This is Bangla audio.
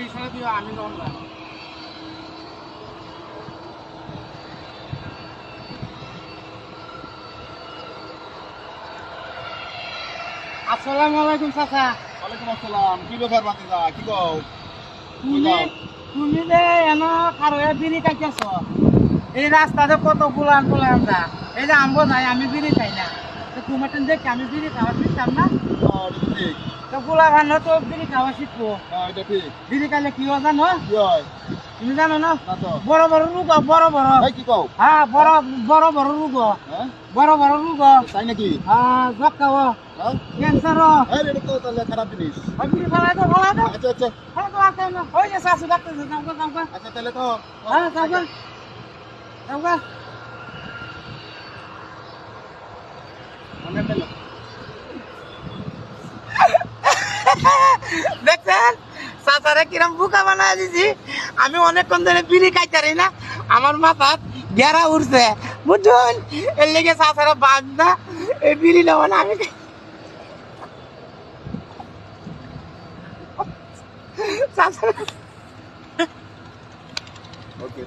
ইশারা দিও আমি নড়লাম। আসসালামু আলাইকুম চাচা। ওয়ালাইকুম আসসালাম। কি ব্যাপার ভাতিজা, কি কও? তুমি তুমি যে এনো খারোয়া বিড়ি খাইতেছ, এই রাস্তাতে কত পুলান পুলান যা, এই যে আমগো যাই আমি বিড়ি খাই না, তো তোমার দেখে আমি বিড়ি খাওয়া শিখতাম না। এটা তো ঠিক। তো পোলা ভান্ন তো বিড়ি খাওয়া শিখবো। এটা ঠিক। বিড়ি খাইলে কি হয় জানো? কি হয়? তুমি জানো না? না তো। বড় বড় রোগ, বড় বড়। এই কি কও? হ্যাঁ, বড় বড় বড় রোগ, হ্যাঁ? বড় বড় রোগ। তাই নাকি? হ্যাঁ, যক্কা, হ্যাঁ? ক্যান্সার। এটা তো তাহলে খারাপ জিনিস। বিড়ি ফেলাই দাও, ফেলাই দাও। আচ্ছা আচ্ছা। ফেলাই দাও, আসতে না। ওই যে শাশু ডাক্তার যাও যাও। আচ্ছা তাহলে তো হ্যাঁ, যাও যাও। মনে পেল। দেখছেন চাচারে কিরম বুকা বানায় দিছি। আমি অনেকক্ষণ ধরে বিড়ি খাইতারি না, আমার মাথা গেরা উঠছে বুঝুন। এর লেগে চাচারে বাদ না, এই বিড়ি নেব না আমি। চাচারে ওকে।